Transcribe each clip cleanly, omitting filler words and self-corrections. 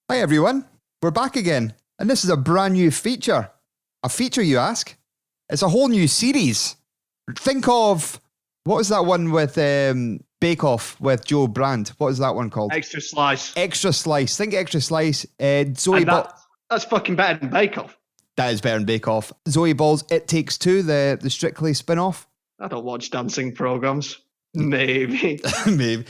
Hi everyone, we're back again, and this is a brand new feature. A feature, you ask? It's a whole new series. Think of, what was that one with Bake Off with Joe Brand? What is that one called? Extra Slice. Extra Slice. Think Extra Slice. That's fucking better than Bake Off. That is better than Bake Off. Zoe Ball's It Takes Two, the Strictly spin-off. I don't watch dancing programs. Maybe. Maybe.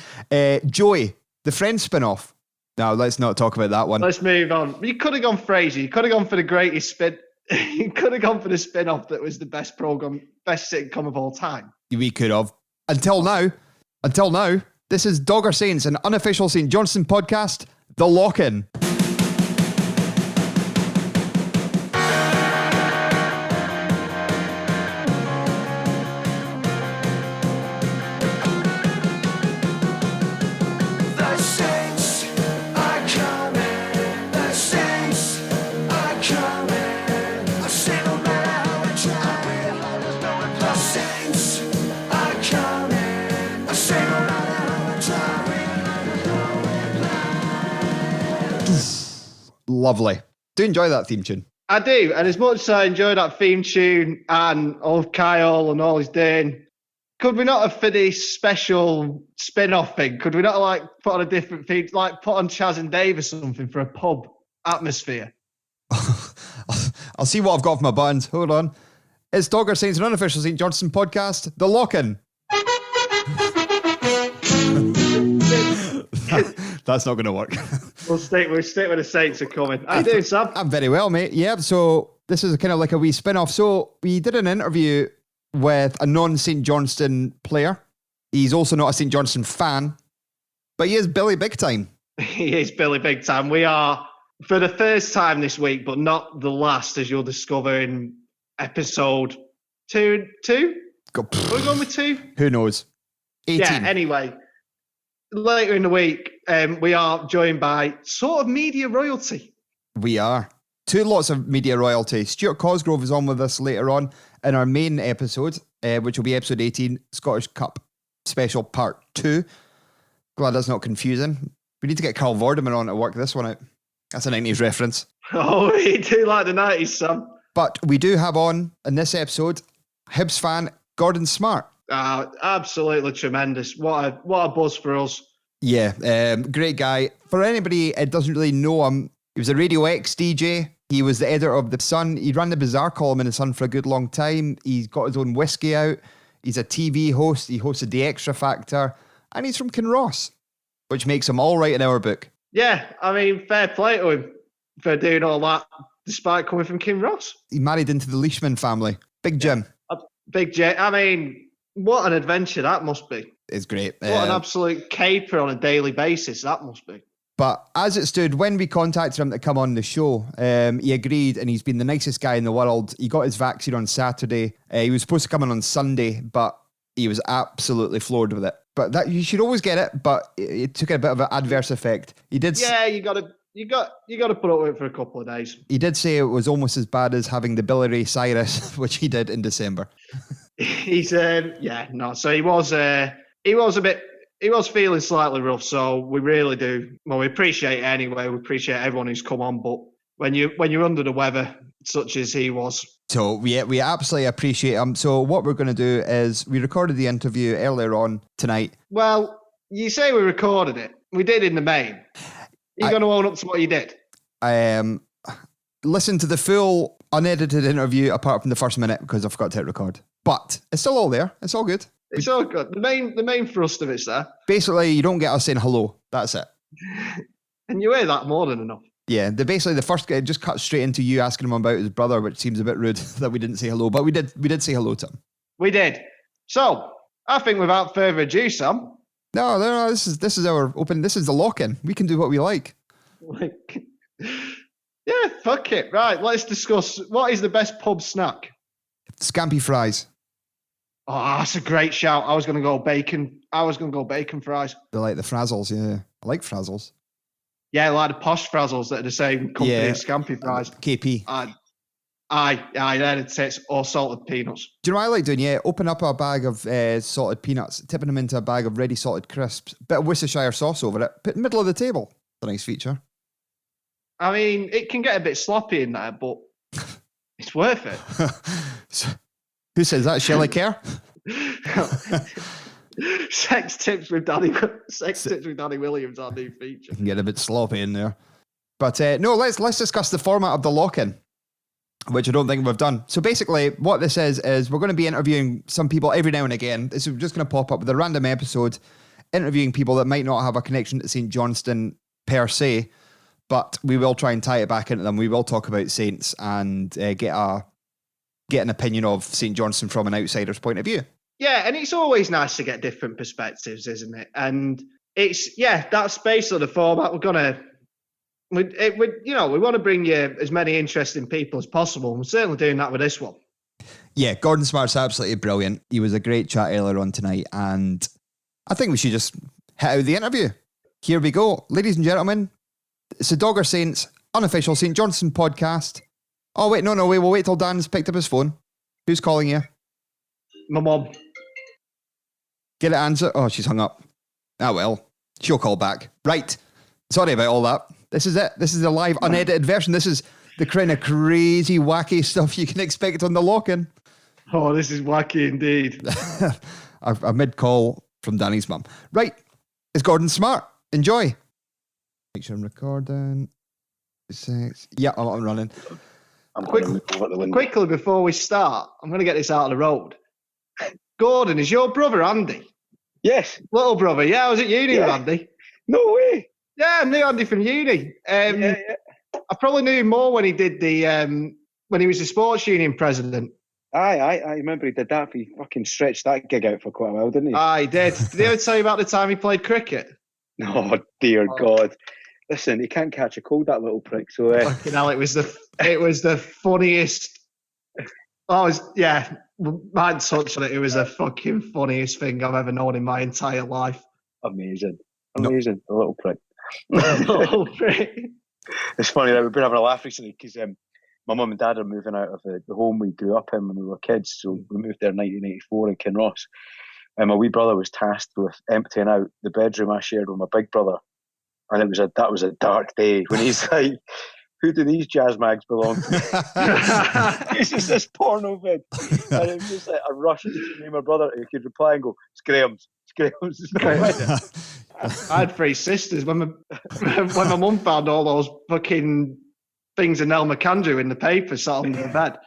Joey, the Friends spin-off. No, let's not talk about that one. Let's move on. You could have gone Frasier. You could have gone for the greatest spin. You could have gone for the spin-off that was the best sitcom of all time. We could have. Until now, this is Dogger Saints, an unofficial St. Johnstone podcast, The Lock-In. Lovely. Do you enjoy that theme tune? I do, and as much as I enjoy that theme tune and all of Kyle and all he's doing, could we not have for this special spin-off thing, could we not put on a different theme, put on Chaz and Dave or something for a pub atmosphere? I'll see what I've got for my buttons. Hold on. It's Dogger Saints, an unofficial St. Johnstone podcast, The Lock-In. That's not going to work. We'll stick with the Saints are coming. How you doing, Sam? I'm very well, mate. Yeah, so this is kind of like a wee spin-off. So we did an interview with a non-St. Johnstone player. He's also not a St. Johnstone fan, but he is Billy Big Time. He is Billy Big Time. We are, for the first time this week, but not the last, as you'll discover in episode 2? Are we going with 2? Who knows? 18. Yeah, anyway. Later in the week, we are joined by sort of media royalty. We are. Lots of media royalty. Stuart Cosgrove is on with us later on in our main episode, which will be episode 18, Scottish Cup Special Part 2. Glad that's not confusing. We need to get Carl Vorderman on to work this one out. That's a 90s reference. Oh, we do like the 90s, Sam. But we do have on, in this episode, Hibs fan Gordon Smart. Absolutely tremendous. What a buzz for us. Yeah, great guy. For anybody that doesn't really know him, he was a Radio X DJ. He was the editor of The Sun. He ran the Bizarre column in The Sun for a good long time. He's got his own whiskey out. He's a TV host. He hosted The Extra Factor. And he's from Kinross, which makes him all right in our book. Yeah, I mean, fair play to him for doing all that, despite coming from Kinross. He married into the Leishman family. Big Jim. Big Jim. I mean, what an adventure that must be. It's great. What an absolute caper on a daily basis that must be. But as it stood, when we contacted him to come on the show, he agreed, and he's been the nicest guy in the world. He got his vaccine on Saturday. He was supposed to come in on Sunday, but he was absolutely floored with it. But that you should always get it, but it took a bit of an adverse effect. He did. Yeah, you got to put up with it for a couple of days. He did say it was almost as bad as having the biliary Cyrus, which he did in December. He's so he was feeling slightly rough, so we really do. Well, we appreciate it anyway. We appreciate everyone who's come on, but when you're under the weather, such as he was. So we absolutely appreciate him. So what we're going to do is we recorded the interview earlier on tonight. Well, you say we recorded it. We did in the main. You're going to own up to what you did? Listen to the full unedited interview apart from the first minute because I forgot to hit record. But it's still all there. It's all good. It's all good. The main thrust of it's there. Basically, you don't get us saying hello. That's it. And you hear that more than enough. Yeah, the first guy just cut straight into you asking him about his brother, which seems a bit rude that we didn't say hello, but we did say hello to him. We did. So I think without further ado, Sam. No, this is our open. This is the lock-in. We can do what we like. Yeah, fuck it. Right, let's discuss what is the best pub snack. Scampi fries. Oh, that's a great shout. I was going to go bacon fries. They like the Frazzles, yeah. I like Frazzles. Yeah, like the posh Frazzles that are the same company as Scampi fries. KP. Then it says or salted peanuts. Do you know what I like doing? Yeah, open up a bag of salted peanuts, tipping them into a bag of ready salted crisps, bit of Worcestershire sauce over it, put in the middle of the table. It's a nice feature. I mean, it can get a bit sloppy in there, but it's worth it. Who says that? Shelley Kerr? Sex tips with Danny Williams, our new feature. Can get a bit sloppy in there. But no, let's discuss the format of the lock-in, which I don't think we've done. So basically, what this is we're going to be interviewing some people every now and again. This is just going to pop up with a random episode, interviewing people that might not have a connection to St. Johnstone per se, but we will try and tie it back into them. We will talk about Saints and get an opinion of St. Johnstone from an outsider's point of view. Yeah, and it's always nice to get different perspectives, isn't it? And that's basically the format. We want to bring you as many interesting people as possible. And we're certainly doing that with this one. Yeah, Gordon Smart's absolutely brilliant. He was a great chat earlier on tonight, and I think we should just hit out the interview. Here we go. Ladies and gentlemen, it's the Dogger Saints Unofficial St. Johnstone Podcast. Oh, wait, no, we'll wait till Dan's picked up his phone. Who's calling you? My mum. Get it answer. Oh, she's hung up. Ah, well, she'll call back. Right. Sorry about all that. This is it. This is the live, unedited version. This is the kind of crazy, wacky stuff you can expect on the lock-in. Oh, this is wacky indeed. a mid-call from Danny's mum. Right. It's Gordon Smart. Enjoy. Make sure I'm recording. 6. Yeah, I'm running. Quickly before we start, I'm going to get this out of the road. Gordon, is your brother Andy? Yes. Little brother, yeah, I was at uni with Andy. No way. Yeah, I knew Andy from uni. I probably knew him more when he did when he was the sports union president. I remember he did that. He fucking stretched that gig out for quite a while, didn't he? He did. Did he ever tell you about the time he played cricket? Oh, dear God. Listen, he can't catch a cold, that little prick. So, fucking hell, it was the funniest. Might touch on it. It was the fucking funniest thing I've ever known in my entire life. Amazing. The little prick. Little prick. It's funny that we've been having a laugh recently because my mum and dad are moving out of the home we grew up in when we were kids. So we moved there in 1984 in Kinross. And my wee brother was tasked with emptying out the bedroom I shared with my big brother. And that was a dark day when he's like, who do these jazz mags belong to? It's just this porno vid. And it was just like a rush to me and my brother who could reply and go, it's Graham's. I had 3 sisters. When my mum found all those fucking things of Nell McAndrew in the paper sat on the bed,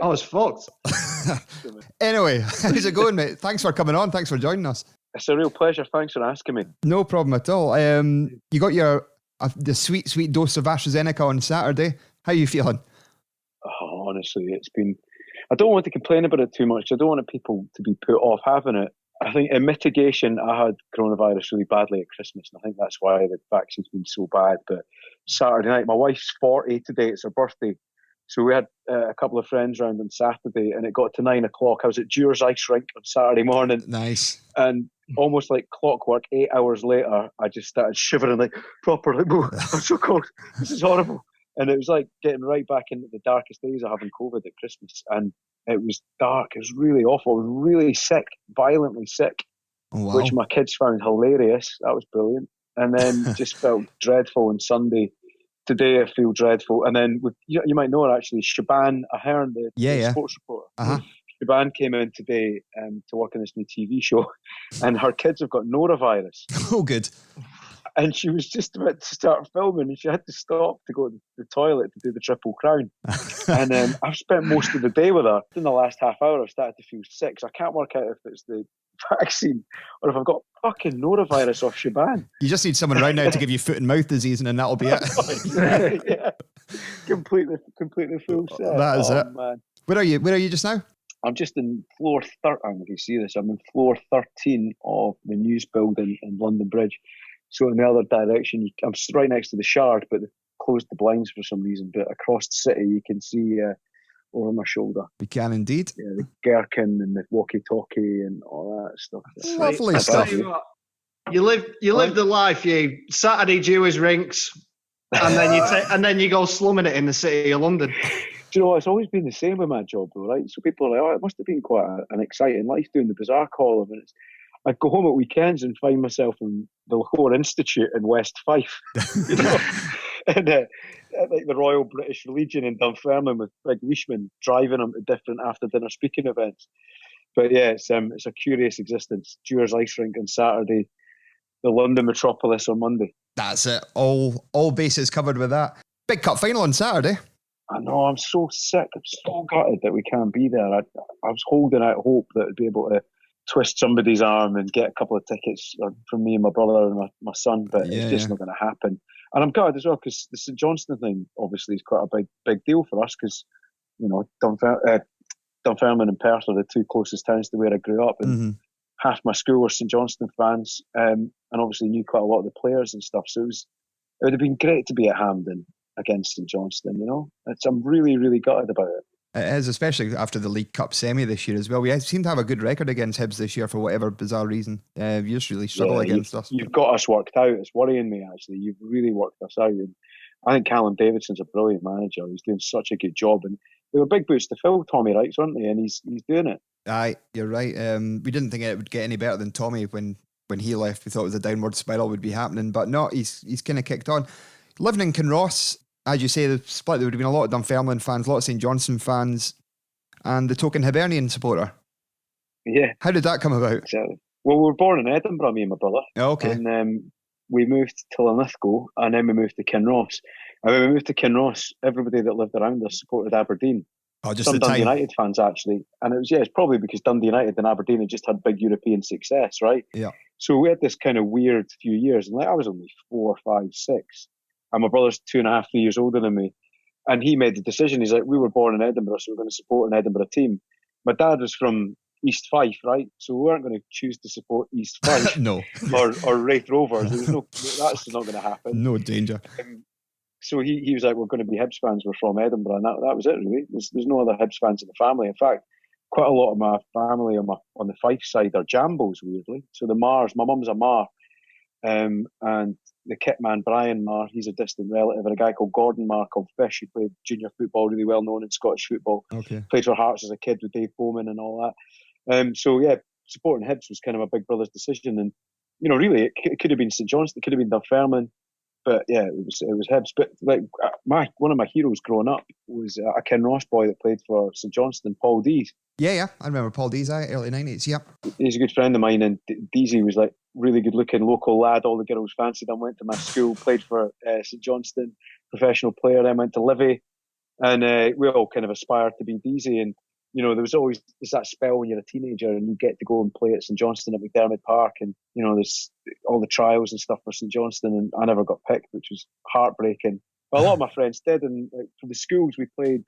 I was fucked. Anyway, how's it going, mate? Thanks for coming on. Thanks for joining us. It's a real pleasure. Thanks for asking me. No problem at all. You got the sweet dose of AstraZeneca on Saturday. How are you feeling? Oh, honestly, it's been... I don't want to complain about it too much. I don't want people to be put off having it. I think in mitigation, I had coronavirus really badly at Christmas, and I think that's why the vaccine's been so bad. But Saturday night, my wife's 40 today. It's her birthday. So we had a couple of friends round on Saturday, and it got to 9 o'clock. I was at Dewars Ice Rink on Saturday morning. Nice. And almost like clockwork, 8 hours later, I just started shivering like proper. Like, oh, I'm so cold. This is horrible. And it was like getting right back into the darkest days of having COVID at Christmas. And it was dark. It was really awful. I was really sick, violently sick, which my kids found hilarious. That was brilliant. And then just felt dreadful on Sunday. Today I feel dreadful. And then you might know her actually, Shaban Ahern, the sports reporter. Uh-huh. Shaban came in today to work on this new TV show, and her kids have got norovirus. Oh, good. And she was just about to start filming, and she had to stop to go to the toilet to do the Triple Crown. And I've spent most of the day with her. In the last half hour, I've started to feel sick. So I can't work out if it's the vaccine or if I've got fucking norovirus off Shaban. You just need someone around now to give you foot and mouth disease, and then that'll be it. Yeah. Completely full set. That is it. Man. Where are you just now? I'm just in floor 13. If you see this, I'm in floor 13 of the news building in London Bridge. So in the other direction, I'm right next to the Shard, but they closed the blinds for some reason. But across the city, you can see over my shoulder. We can indeed. Yeah, the gherkin and the walkie-talkie and all that stuff. Lovely stuff. You live the life. You Saturday Dewars rinks, and then you go slumming it in the city of London. Do you know what? It's always been the same with my job, though, right? So people are like, "Oh, it must have been quite an exciting life doing the Bazaar column." And I'd go home at weekends and find myself in the Lahore Institute in West Fife. You know? and like the Royal British Legion in Dunfermline with big leashmen driving them to different after dinner speaking events. But yeah, it's a curious existence. Dewars Ice Rink on Saturday, the London Metropolis on Monday. That's it. All bases covered with that. Big cup final on Saturday. I know, I'm so sick. I'm so gutted that we can't be there. I was holding out hope that I'd be able to twist somebody's arm and get a couple of tickets from me and my brother and my son, but it's just not going to happen. And I'm gutted as well because the St Johnstone thing obviously is quite a big deal for us because, you know, Dunfermline and Perth are the two closest towns to where I grew up, and half my school were St Johnstone fans, and obviously knew quite a lot of the players and stuff. So it would have been great to be at Hampden against St Johnstone. You know, I'm really, really gutted about it. It is, especially after the League Cup semi this year as well. We seem to have a good record against Hibs this year for whatever bizarre reason. You just really struggle against us. You've got us worked out. It's worrying me, actually. You've really worked us out. And I think Callum Davidson's a brilliant manager. He's doing such a good job. And they were big boots to fill, Tommy Wrights, weren't they? And he's doing it. Aye, you're right. We didn't think it would get any better than Tommy when he left. We thought it was a downward spiral would be happening. But no, he's kind of kicked on. Living in Kinross, as you say, the split, there would have been a lot of Dunfermline fans, a lot of St Johnstone fans, and the token Hibernian supporter. Yeah. How did that come about? Exactly. Well, we were born in Edinburgh, me and my brother. Oh, okay. And we moved to Linlithgow, and then we moved to Kinross. And when we moved to Kinross, everybody that lived around us supported Aberdeen. Oh, just some the Dundee time. United fans, actually. And it's probably because Dundee United and Aberdeen had just had big European success, right? Yeah. So we had this kind of weird few years. And I was only 4, 5, 6. And my brother's 2.5, 3 years older than me. And he made the decision. He's like, we were born in Edinburgh, so we're going to support an Edinburgh team. My dad was from East Fife, right? So we weren't going to choose to support East Fife no. or Wraith Rovers. That's not going to happen. No danger. So he was like, we're going to be Hibs fans. We're from Edinburgh. And that was it, really. There's no other Hibs fans in the family. In fact, quite a lot of my family on the Fife side are Jambos, weirdly. So the Mars, my mum's a Mar. And the kit man, Brian Marr, he's a distant relative, and a guy called Gordon Marr called Fish, who played junior football, really well known in Scottish football. Okay. Played for Hearts as a kid with Dave Bowman and all that. So yeah, supporting Hibs was kind of my big brother's decision, and you know, really, it could have been St Johnstone, it could have been Dunfermline, but yeah, it was Hibs. But like one of my heroes growing up was a Kinross boy that played for St Johnstone, Paul Dees. Yeah, I remember Paul Dees, early 90s, yep. He's a good friend of mine, and Deesy was like really good looking local lad. All the girls fancied him, went to my school, played for St Johnstone, professional player, then went to Livy, and we all kind of aspired to be Deesy. And you know, there's that spell when you're a teenager and you get to go and play at St Johnstone at McDermott Park, and you know, there's all the trials and stuff for St Johnstone, and I never got picked, which was heartbreaking. But a lot of my friends did, and like, for the schools we played,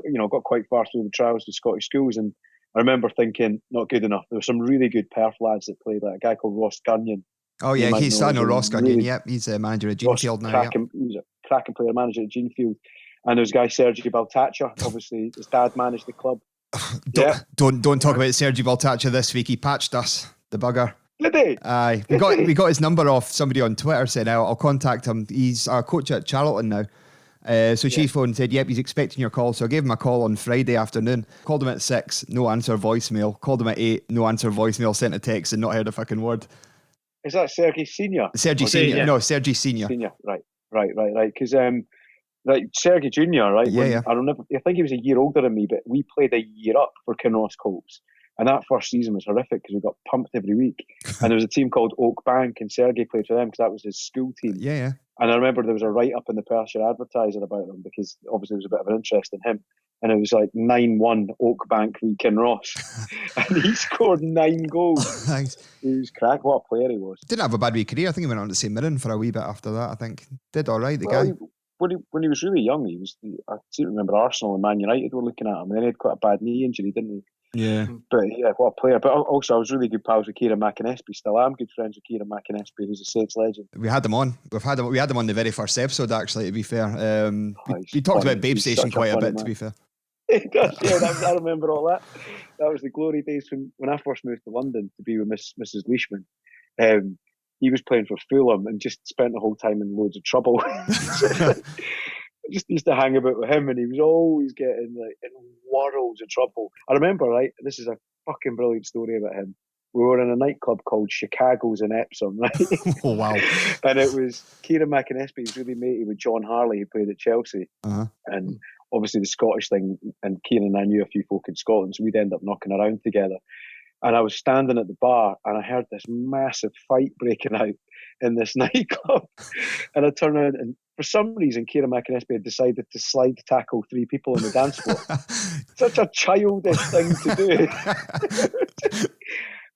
you know, got quite far through the trials with Scottish schools, and I remember thinking, not good enough. There were some really good Perth lads that played, like a guy called Ross Gunyon. Oh yeah, I know Ross Gunyon, yep. He's a manager at Genefield now. He was a cracking player, manager at Genefield. And there was a guy, Sergi Baltaccia. Obviously, his dad managed the club. Don't talk about Sergi Baltaccia this week. He patched us, the bugger. Did he? Aye. We got his number off somebody on Twitter, said I'll contact him. He's a coach at Charlton now. She phoned and said, yep, he's expecting your call. So I gave him a call on Friday afternoon. Called him at 6, no answer voicemail. Called him at 8, no answer voicemail. Sent a text and not heard a fucking word. Is that Sergi Senior? Sergi Senior. Yeah. No, Sergi Senior. Senior, right. Because like Sergi Junior, right? Yeah. I think he was a year older than me, but we played a year up for Kinross Colts. And that first season was horrific because we got pumped every week. And there was a team called Oak Bank, and Sergi played for them because that was his school team. Yeah. And I remember there was a write-up in the Perthshire Advertiser about them because obviously there was a bit of an interest in him. And it was like 9-1 Oak Bank v Kinross. And he scored 9 goals. Thanks. He was crack. What a player he was. Didn't have a bad wee career. I think he went on to St Mirren for a wee bit after that, I think. Did all right, the guy. When he was really young, I seem to remember Arsenal and Man United were looking at him. And then he had quite a bad knee injury, didn't he? Yeah. But yeah, what a player. But also, I was really good pals with Kieran McAnespie. Still am good friends with Kieran McAnespie, who's a Saints legend. We had him on. We had him on the very first episode, actually, to be fair. We talked about Babe Station quite a bit, to be fair. He does, yeah. I remember all that. That was the glory days when I first moved to London to be with Mrs. Leishman. He was playing for Fulham and just spent the whole time in loads of trouble. I just used to hang about with him, and he was always getting like in worlds of trouble. I remember, right, this is a fucking brilliant story about him. we were in a nightclub called Chicago's in Epsom, right? Oh, wow. And it was Kieran McAnespie was really matey with John Harley, who played at Chelsea. And obviously the Scottish thing, and Kieran and I knew a few folk in Scotland, so we'd end up knocking around together. And I was standing at the bar and I heard this massive fight breaking out in this nightclub. And I turned around and for some reason, Kieran McAnespie had decided to slide tackle 3 people on the dance floor. Such a childish thing to do.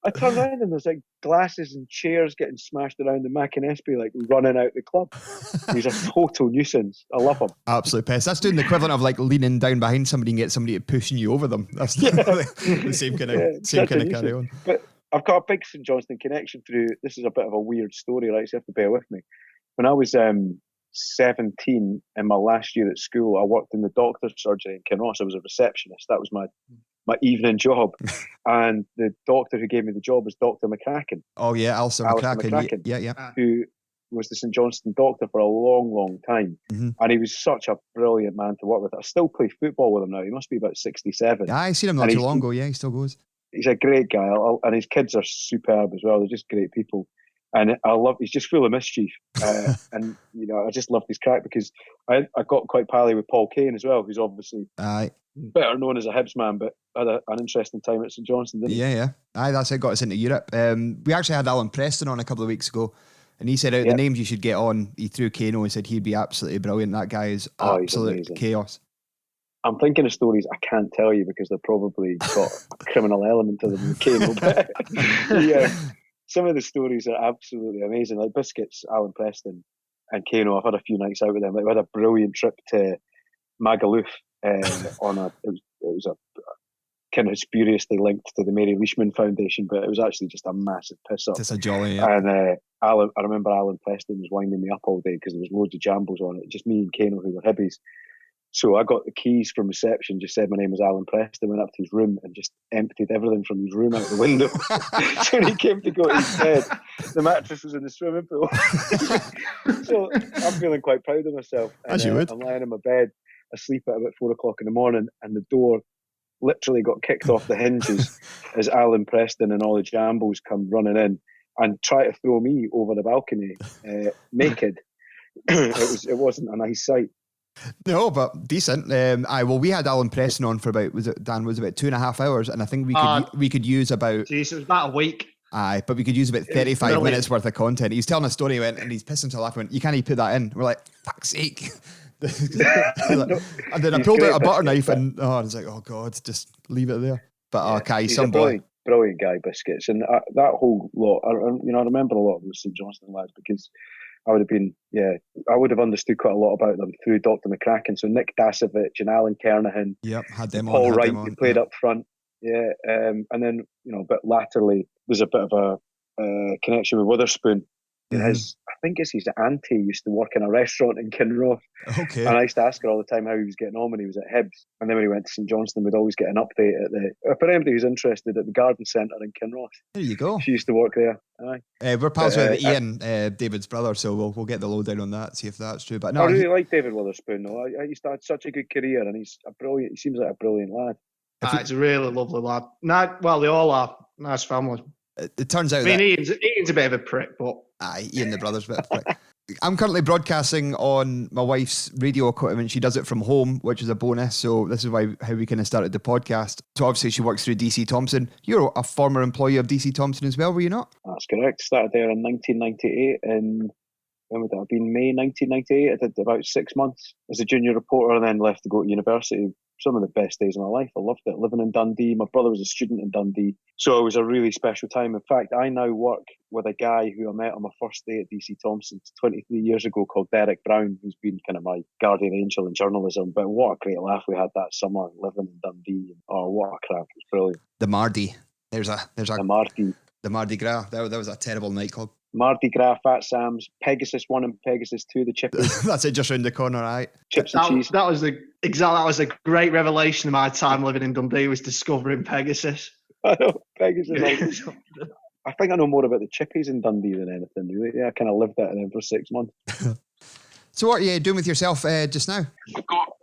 I turned around and there's like glasses and chairs getting smashed around, and McAnespie like running out the club. He's a total nuisance. I love him. Absolute pest. That's doing the equivalent of like leaning down behind somebody and get somebody to pushing you over them. That's the same kind of carry on. But I've got a big St Johnstone connection through. This is a bit of a weird story, right? So you have to bear with me. When I was 17 in my last year at school, I worked in the doctor's surgery in Kinross. I was a receptionist. That was my evening job. And the doctor who gave me the job was Dr. McCracken. Oh, yeah, Alistair McCracken. Yeah. Who was the St Johnstone doctor for a long, long time. Mm-hmm. And he was such a brilliant man to work with. I still play football with him now. He must be about 67. Yeah, I seen him not too long ago. Yeah, he still goes. He's a great guy. And his kids are superb as well. They're just great people. And he's just full of mischief. And, you know, I just loved his crack because I got quite pally with Paul Kane as well, who's obviously better known as a Hibs man, but had an interesting time at St Johnstone, didn't he? Yeah. That's it, got us into Europe. We actually had Alan Preston on a couple of weeks ago, and he said out the names you should get on, he threw Kano and said he'd be absolutely brilliant. That guy is absolute chaos. I'm thinking of stories I can't tell you because they've probably got a criminal element to them, Kano. But some of the stories are absolutely amazing. Like Biscuits, Alan Preston, and Kano. I've had a few nights out with them. Like we had a brilliant trip to Magaluf it was a kind of spuriously linked to the Mary Leishman Foundation, but it was actually just a massive piss up. Just a jolly, yeah. And I remember Alan Preston was winding me up all day because there was loads of jambos on it. Just me and Kano, who were Hibees. So I got the keys from reception, just said my name was Alan Preston, went up to his room and just emptied everything from his room out the window. So when he came to go to his bed, the mattress was in the swimming pool. So I'm feeling quite proud of myself. And, as you would. I'm lying in my bed, asleep at about 4 o'clock in the morning, and the door literally got kicked off the hinges as Alan Preston and all the jambos come running in and try to throw me over the balcony naked. It wasn't a nice sight. No, but decent. We had Alan Preston on for about 2.5 hours, and I think we could use about. Jeez, it was about a week. Aye, but we could use about 35 minutes worth of content. He's telling a story, and he's pissing to laugh. You can't even put that in. We're like, fuck's sake. And then I pulled out a butter knife, and I was like, oh god, just leave it there. But he's some brilliant guy, Biscuits, and that whole lot. I remember a lot of those St Johnstone lads because I would have understood quite a lot about them through Dr. McCracken. So Nick Dasovich and Alan Kernahan. Yep, had them on. Paul Wright, who played up front. Yeah, and then but latterly there's a bit of a connection with Witherspoon. Mm-hmm. I think his auntie used to work in a restaurant in Kinross. Okay. And I used to ask her all the time how he was getting on when he was at Hibs. And then when he went to St Johnstone, we'd always get an update for anybody who's interested at the Garden Centre in Kinross. There you go. She used to work there. Aye. We're pals with Ian, David's brother, so we'll get the lowdown on that, see if that's true. But no, I really like David Witherspoon, though. I used to have such a good career, and he seems like a brilliant lad. He's a really lovely lad. They all are. Nice family. It turns out Ian's a bit of a prick, but... Ian the brother's a bit of a prick. I'm currently broadcasting on my wife's radio equipment. She does it from home, which is a bonus. So this is how we kind of started the podcast. So obviously she works through DC Thomson. You're a former employee of DC Thomson as well, were you not? That's correct. Started there in 1998 and when would that have been? May 1998. I did about 6 months as a junior reporter and then left to go to university. Some of the best days of my life. I loved it. Living in Dundee. My brother was a student in Dundee. So it was a really special time. In fact, I now work with a guy who I met on my first day at DC Thomson 23 years ago called Derek Brown, who's been kind of my guardian angel in journalism. But what a great laugh we had that summer living in Dundee. Oh, what a crack. It was brilliant. The Mardi. There's a the Mardi. The Mardi Gras. That was a terrible nightclub. Mardi Gras, Fat Sam's, Pegasus 1 and Pegasus 2, the Chippies. That's it, just round the corner, right? Chips and cheese. That was a great revelation of my time living in Dundee, was discovering Pegasus. I know, Pegasus. I think I know more about the Chippies in Dundee than anything, really. Yeah, I kind of lived that in them for 6 months. So what are you doing with yourself just now?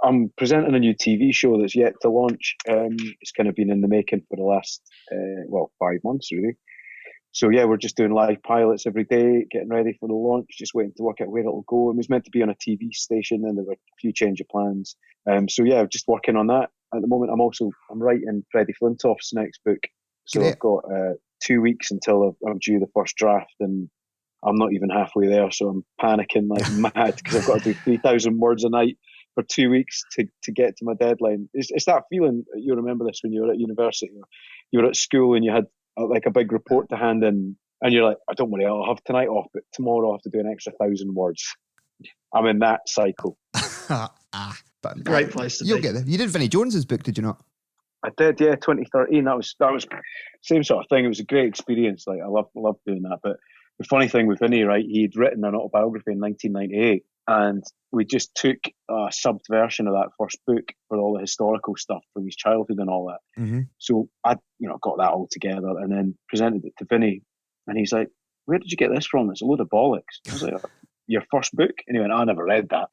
I'm presenting a new TV show that's yet to launch. It's kind of been in the making for the last, 5 months, really. So yeah, we're just doing live pilots every day, getting ready for the launch, just waiting to work out where it'll go. It was meant to be on a TV station, and there were a few change of plans. So yeah, just working on that at the moment. I'm writing Freddie Flintoff's next book, so Great. I've got 2 weeks until I'm due the first draft, and I'm not even halfway there, so I'm panicking like mad because I've got to do 3,000 words a night for 2 weeks to get to my deadline. It's that feeling. You remember this when you were at university, you were at school and you had like a big report to hand in, and you're like, "I don't worry, I'll have tonight off, but tomorrow I'll have to do an extra 1,000 words." I'm in that cycle. But Great place to you'll be. get there. You did Vinnie Jones's book, did you not? I did, yeah, 2013. That was same sort of thing. It was a great experience. Like I loved doing that. But the funny thing with Vinnie, right, he'd written an autobiography in 1998, and we just took a subbed version of that first book with all the historical stuff from his childhood and all that. Mm-hmm. So I, got that all together and then presented it to Vinnie, and he's like, "Where did you get this from? It's a load of bollocks." I was like, "Your first book?" And he went, "I never read that."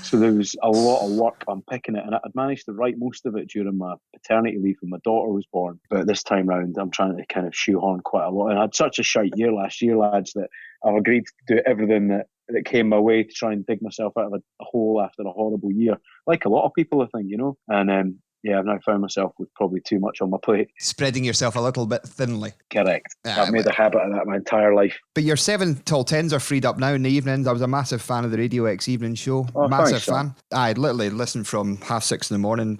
So there was a lot of work unpicking it, and I'd managed to write most of it during my paternity leave when my daughter was born. But this time round, I'm trying to kind of shoehorn quite a lot. And I had such a shite year last year, lads, that I've agreed to do everything that came my way to try and dig myself out of a hole after a horrible year, like a lot of people, I think, And I've now found myself with probably too much on my plate. Spreading yourself a little bit thinly. Correct. I've made a habit of that my entire life. But your 7 till 10s are freed up now in the evenings. I was a massive fan of the Radio X evening show. Oh, massive thanks, fan. I'd literally listen from 6:30 in the morning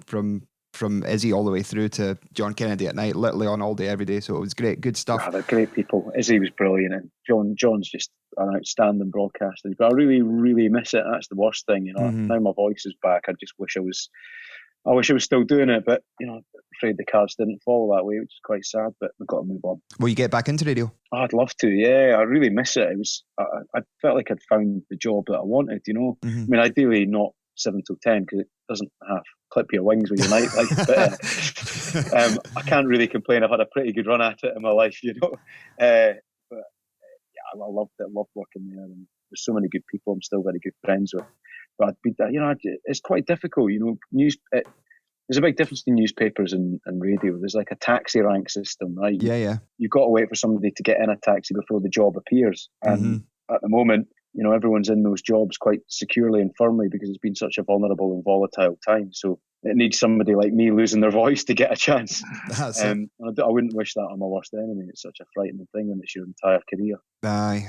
from Izzy all the way through to John Kennedy at night, literally on all day, every day. So it was great, good stuff. They're great people. Izzy was brilliant, and John's just an outstanding broadcaster. But I really, really miss it. That's the worst thing, Mm-hmm. Now my voice is back. I just wish I was still doing it, but afraid the cards didn't fall that way, which is quite sad. But we've got to move on. Will you get back into radio? Oh, I'd love to. Yeah, I really miss it. It was. I felt like I'd found the job that I wanted. Mm-hmm. I mean, ideally not 7 till 10 because it doesn't have clip your wings with your night like. But I can't really complain. I've had a pretty good run at it in my life, But I loved it. I loved working there, and there's so many good people I'm still very good friends with. But it's quite difficult. There's a big difference between newspapers and radio. There's like a taxi rank system, right? Yeah. You've got to wait for somebody to get in a taxi before the job appears. And at the moment, everyone's in those jobs quite securely and firmly because it's been such a vulnerable and volatile time. So it needs somebody like me losing their voice to get a chance. That's I wouldn't wish that on my worst enemy. It's such a frightening thing when it's your entire career. Aye.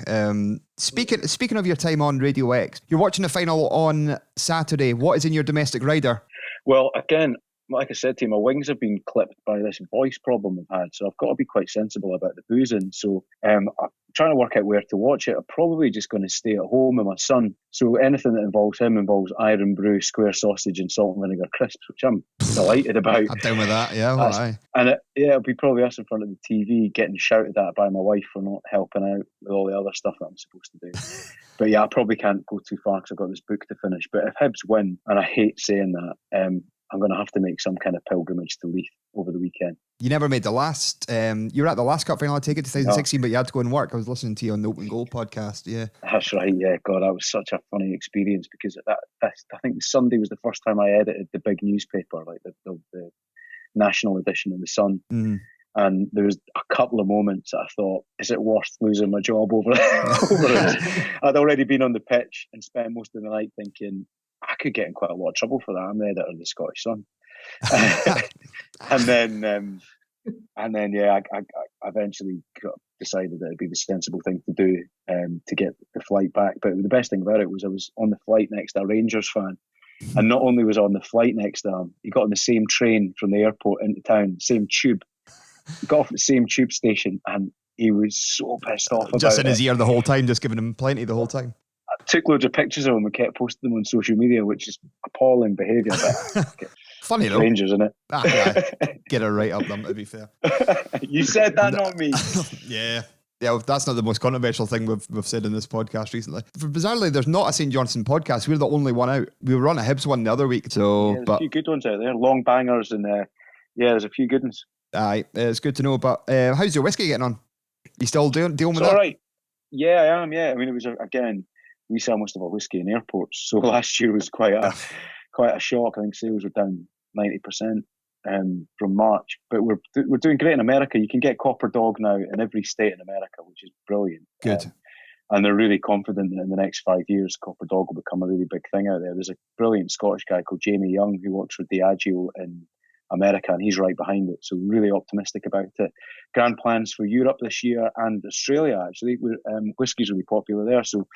Speaking of your time on Radio X, you're watching the final on Saturday. What is in your domestic rider? Well, again, like I said to you, my wings have been clipped by this voice problem I've had, so I've got to be quite sensible about the boozing. So I'm trying to work out where to watch it. I'm probably just going to stay at home with my son. So anything that involves him involves iron brew, square sausage, and salt and vinegar crisps, which I'm delighted about. I'm down with that. Yeah, well, aye. And I'll be probably us in front of the TV, getting shouted at by my wife for not helping out with all the other stuff that I'm supposed to do. But yeah, I probably can't go too far because I've got this book to finish. But if Hibs win, and I hate saying that, I'm going to have to make some kind of pilgrimage to Leith over the weekend. You never made the last. You were at the last cup final, I take it, 2016, but you had to go and work. I was listening to you on the Open Goal podcast. Yeah, that's right. Yeah, God, that was such a funny experience because I think Sunday was the first time I edited the big newspaper, like the national edition of the Sun. Mm. And there was a couple of moments that I thought, is it worth losing my job over it? I'd already been on the pitch and spent most of the night thinking, I could get in quite a lot of trouble for that. I'm the editor of the Scottish Sun. and then, I eventually decided that it'd be the sensible thing to do to get the flight back. But the best thing about it was I was on the flight next to a Rangers fan. And not only was I on the flight next to him, he got on the same train from the airport into town, same tube. He got off at the same tube station, and he was so pissed off about it. Just in his ear the whole time, just giving him plenty the whole time. I took loads of pictures of him and kept posting them on social media, which is appalling behaviour. Funny though. Rangers, isn't it? Get it right up them, to be fair. You said that, not me. Yeah, that's not the most controversial thing we've said in this podcast recently. Bizarrely, there's not a St Johnstone podcast. We're the only one out. We were on a Hibs one the other week. So, there's a few good ones out there, long bangers, and there's a few good ones. Aye, it's good to know. But how's your whiskey getting on? You still dealing with that? All right. Yeah, I am. Yeah, I mean, it was again. We sell most of our whiskey in airports, so last year was quite a shock. I think sales were down 90%. from March. But we're doing great in America. You can get Copper Dog now in every state in America, which is brilliant. Good. And they're really confident that in the next 5 years, Copper Dog will become a really big thing out there. There's a brilliant Scottish guy called Jamie Young who works for Diageo in America, and he's right behind it. So really optimistic about it. Grand plans for Europe this year and Australia, actually. Whiskey's really popular there. So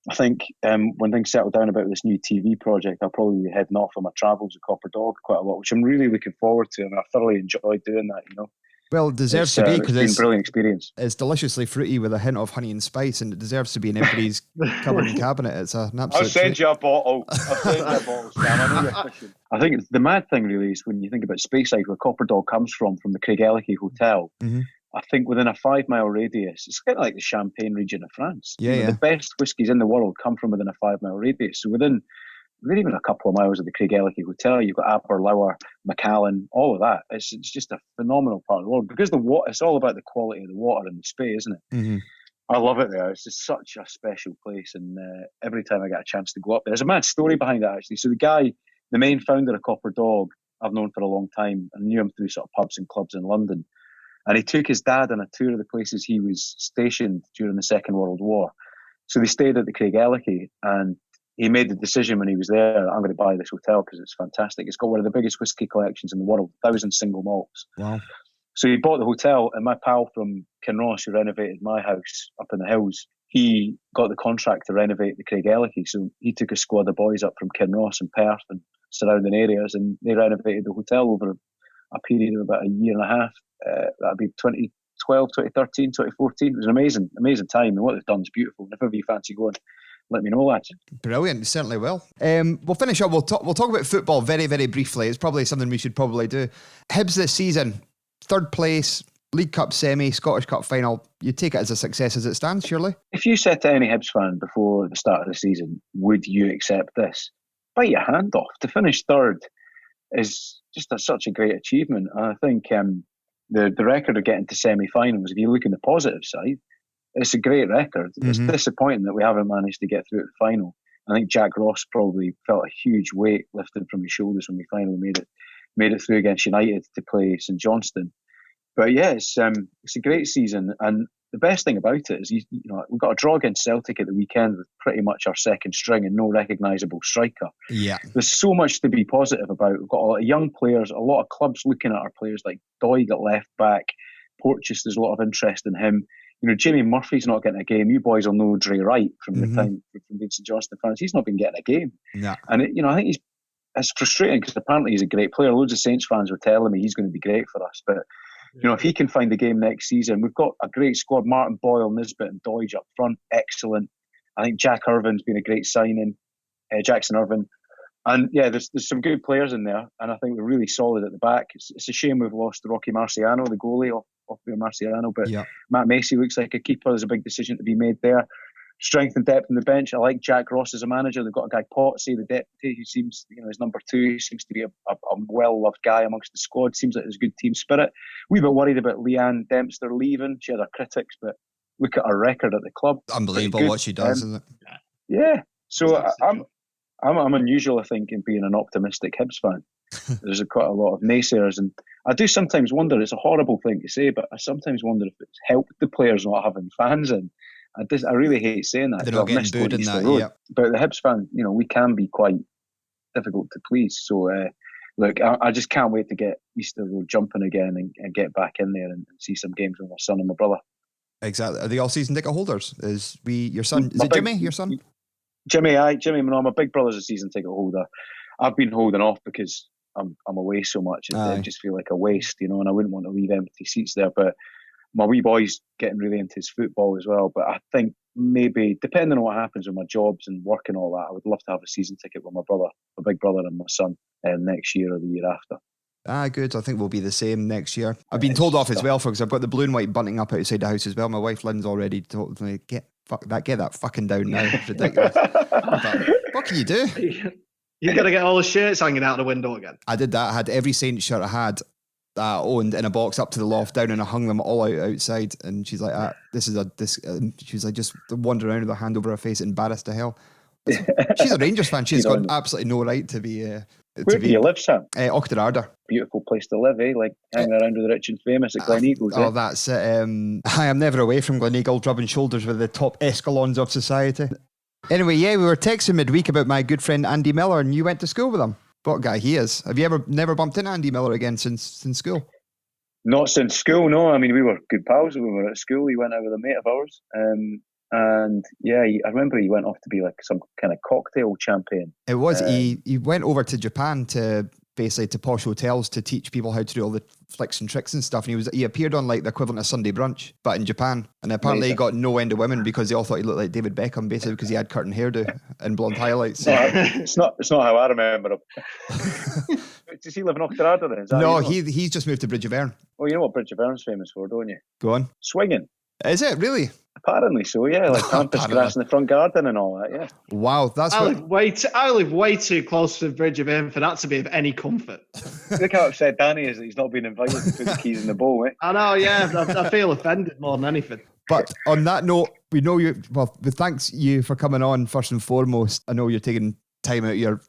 I think when things settle down about this new TV project, I'll probably be heading off on my travels with Copper Dog quite a lot, which I'm really looking forward to, and I thoroughly enjoyed doing that, you know. Well, it deserves to be, because it's been a brilliant experience. It's deliciously fruity with a hint of honey and spice, and it deserves to be in everybody's cupboard and cabinet. It's an absolute I'll send you a bottle. Sam. I think the mad thing really is when you think about Speyside, where Copper Dog comes from the Craig Ellicky Hotel. Mm-hmm. I think within a 5 mile radius, it's kind of like the Champagne region of France. Yeah. The best whiskies in the world come from within a 5 mile radius. So within even a couple of miles of the Craig Ellicky Hotel, you've got Aberlour, Macallan, all of that. It's just a phenomenal part of the world, because the water, it's all about the quality of the water in the Spey, isn't it? Mm-hmm. I love it there. It's just such a special place, and every time I get a chance to go up there, there's a mad story behind it, actually. So the guy, the main founder of Copper Dog, I've known for a long time, and knew him through sort of pubs and clubs in London. And he took his dad on a tour of the places he was stationed during the Second World War. So they stayed at the Craig Ellicky, and he made the decision when he was there, I'm going to buy this hotel because it's fantastic. It's got one of the biggest whiskey collections in the world, 1,000 single malts. Wow. So he bought the hotel, and my pal from Kinross, who renovated my house up in the hills, he got the contract to renovate the Craig Ellicky. So he took a squad of boys up from Kinross and Perth and surrounding areas, and they renovated the hotel over a period of about a year and a half. That'd be 2012, 2013, 2014. It was an amazing time, and what they've done is beautiful. If ever you fancy going, let me know, lads. Brilliant, we certainly will. We'll finish up. We'll talk about football very, very briefly. It's probably something we should probably do. Hibs this season, 3rd place, League Cup semi, Scottish Cup final. You take it as a success as it stands, surely? If you said to any Hibs fan before the start of the season, would you accept this? Bite your hand off. To finish 3rd is just such a great achievement. And I think the record of getting to semi-finals, if you look in the positive side, it's a great record. Mm-hmm. It's disappointing that we haven't managed to get through to the final. I think Jack Ross probably felt a huge weight lifted from his shoulders when we finally made it through against United to play St Johnstone. But yeah, it's a great season, and the best thing about it is we've got a draw against Celtic at the weekend with pretty much our second string and no recognisable striker. Yeah, there's so much to be positive about. We've got a lot of young players, a lot of clubs looking at our players, like Doig at left back, Porteous. There's a lot of interest in him. Jamie Murphy's not getting a game. You boys will know Dre Wright from the time from being St Johnstone fans. He's not been getting a game. Yeah. And I think it's frustrating because apparently he's a great player. Loads of Saints fans were telling me he's going to be great for us. But if he can find a game next season, we've got a great squad. Martin Boyle, Nisbet and Doig up front, excellent. I think Jack Irvin's been a great signing, Jackson Irvin. And yeah, there's some good players in there, and I think we're really solid at the back. It's a shame we've lost Rocky Marciano, the goalie off Marciano, but Matt Macy looks like a keeper. There's a big decision to be made there. Strength and depth in the bench. I like Jack Ross as a manager. They've got a guy Potsy, the deputy, who seems, is number 2. He seems to be a well-loved guy amongst the squad. Seems like there's good team spirit. We've been worried about Leanne Dempster leaving. She had her critics, but look at her record at the club. Unbelievable what she does, isn't it? Yeah. So I'm unusual, I think, in being an optimistic Hibs fan. There's quite a lot of naysayers, and I do sometimes wonder, it's a horrible thing to say, but I sometimes wonder if it's helped the players not having fans in. I really hate saying that. They're not getting booed in that, yeah. But the Hibs fan, we can be quite difficult to please. So, look, I just can't wait to get Easter Road jumping again and get back in there and see some games with my son and my brother. Exactly. Are they all season ticket holders? Your son? Is it Jimmy, your son? Jimmy, no, my big brother's a season ticket holder. I've been holding off because I'm away so much. I just feel like a waste, and I wouldn't want to leave empty seats there. But my wee boy's getting really into his football as well. But I think maybe, depending on what happens with my jobs and work and all that, I would love to have a season ticket with my big brother and my son next year or the year after. Good. I think we'll be the same next year. I've been told off as well because I've got the blue and white bunting up outside the house as well. My wife Lynn's already told me, get that fucking down now. It's ridiculous. What can you do? You got to get all the shirts hanging out the window again. I did that. I had every Saint shirt I had owned in a box up to the loft down, and I hung them all out outside. And she's like, she was like, just wandering around with her hand over her face, embarrassed to hell. She's a Rangers fan. She's got absolutely no right to be. Where do you live, Sam? Auchterarder. Beautiful place to live, eh? Like hanging around with the rich and famous at Glen Eagles. Oh, that's it. I am never away from Glen Eagle, rubbing shoulders with the top escalons of society. Anyway, yeah, we were texting midweek about my good friend Andy Miller, and you went to school with him. What guy he is. Have you never bumped into Andy Miller again since school? Not since school, no. I mean, we were good pals when we were at school. He went out with a mate of ours. And yeah, I remember he went off to be like some kind of cocktail champion. It was. He went over to Japan to posh hotels to teach people how to do all the flicks and tricks and stuff. And he appeared on like the equivalent of Sunday Brunch, but in Japan. And apparently he got no end of women because they all thought he looked like David Beckham, basically because he had curtain hairdo and blonde highlights. It's not how I remember him. Does he live in Auchterarder then? No, he's just moved to Bridge of Erne. Oh, you know what Bridge of Erne's famous for, don't you? Go on. Swinging. Is it really? Apparently so, yeah. Like campus grass in the front garden and all that, yeah. Wow, that's I live way too close to the Bridge of Erne for that to be of any comfort. Look how upset Danny is that he's not been invited to put the keys in the bowl, eh? I know, yeah. I feel offended more than anything. But on that note, we know you. Well, thanks you for coming on first and foremost. I know you're taking time out your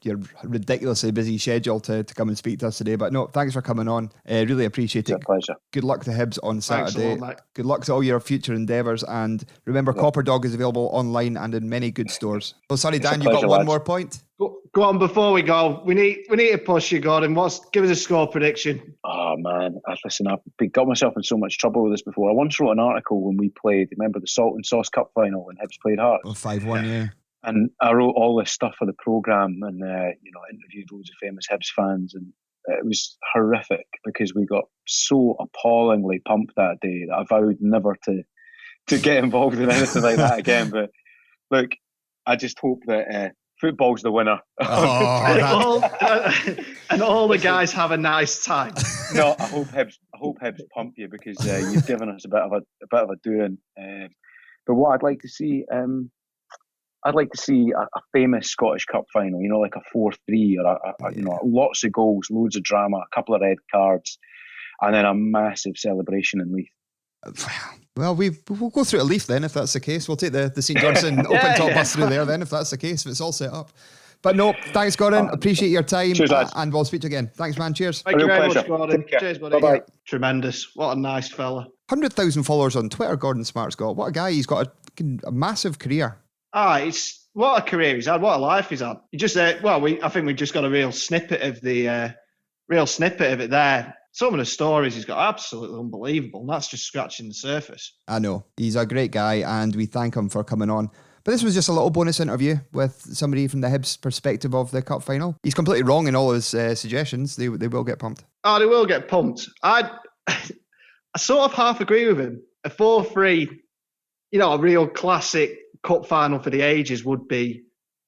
ridiculously busy schedule to come and speak to us today. But no, thanks for coming on. Really appreciate it. It's a pleasure. Good luck to Hibs on Saturday. Thanks a lot, mate. Good luck to all your future endeavours. And remember, Copper Dog is available online and in many good stores. Oh, sorry, Dan, you got one more point? Go on, before we go, we need to push you, Gordon. Give us a score prediction. Oh, man. Listen, I've got myself in so much trouble with this before. I once wrote an article when we played, remember the Salt and Sauce Cup final when Hibs played Hearts? Oh, 5-1, yeah. And I wrote all this stuff for the programme and, interviewed loads of famous Hibs fans. And it was horrific because we got so appallingly pumped that day that I vowed never to get involved in anything like that again. But look, I just hope that football's the winner. And all the guys have a nice time. No, I hope Hibs pump you because you've given us a bit of a doing. But what I'd like to see... I'd like to see a famous Scottish Cup final, like a 4-3 or lots of goals, loads of drama, a couple of red cards, and then a massive celebration in Leith. Well, we'll go through to Leith then, if that's the case. We'll take the St Johnstone open top bus through there then, if that's the case, if it's all set up. But no, thanks, Gordon. Appreciate your time. Cheers, lads. And we'll speak to you again. Thanks, man. Cheers. Thank you very pleasure. much, Gordon. Cheers, buddy. Bye-bye. Tremendous. What a nice fella. 100,000 followers on Twitter, Gordon Smart's got. What a guy. He's got a massive career. It's what a career he's had, what a life he's had. He just I think we just got a real snippet of it there. Some of the stories he's got absolutely unbelievable, and that's just scratching the surface. I know. He's a great guy, and we thank him for coming on. But this was just a little bonus interview with somebody from the Hibs perspective of the cup final. He's completely wrong in all his suggestions. They will get pumped. Oh, they will get pumped. I sort of half agree with him. A 4-3, a real classic cup final for the ages would be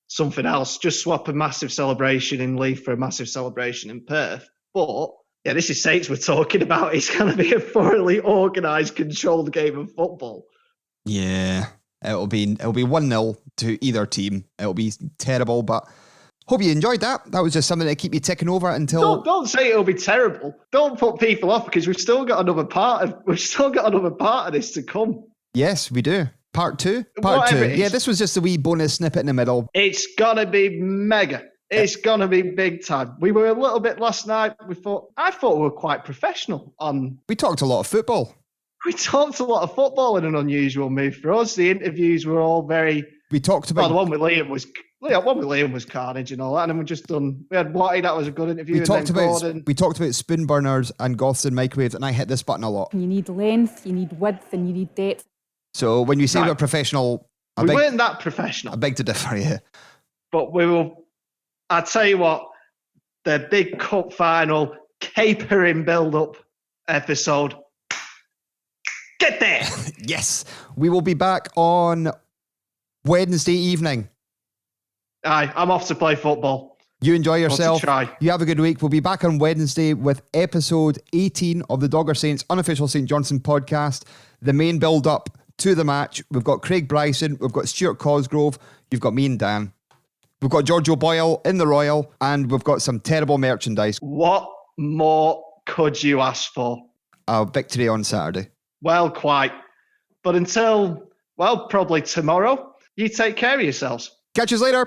something else. Just swap a massive celebration in Leith for a massive celebration in Perth. But yeah, this is Saints we're talking about. It's going to be a thoroughly organised, controlled game of football. Yeah, it'll be 1-0 to either team. It'll be terrible, but hope you enjoyed that. That was just something to keep you ticking over until. Don't say it'll be terrible. Don't put people off because we've still got another part of this to come. Yes, we do. Part two. Yeah, this was just a wee bonus snippet in the middle. It's gonna be mega. It's gonna be big time. We were a little bit last night. I thought we were quite professional on. We talked a lot of football. We talked a lot of football in an unusual move for us. The interviews were all very. We talked about the one with Liam was carnage and all that, and then we had Watty. That was a good interview. We talked about spoon burners and goths and microwaves, and I hit this button a lot. You need length, you need width, and you need depth. So when you say we're professional, we weren't that professional. I beg to differ, yeah. But we will. I tell you what, the big cup final capering build-up episode. Get there. Yes, we will be back on Wednesday evening. Aye, I'm off to play football. You enjoy yourself. Try. You have a good week. We'll be back on Wednesday with episode 18 of the Dogger Saints Unofficial St Johnstone Podcast. The main build-up to the match. We've got Craig Bryson, we've got Stuart Cosgrove, you've got me and Dan. We've got Giorgio Boyle in the Royal, and we've got some terrible merchandise. What more could you ask for? A victory on Saturday. Well, quite. But until, probably tomorrow, you take care of yourselves. Catch you later.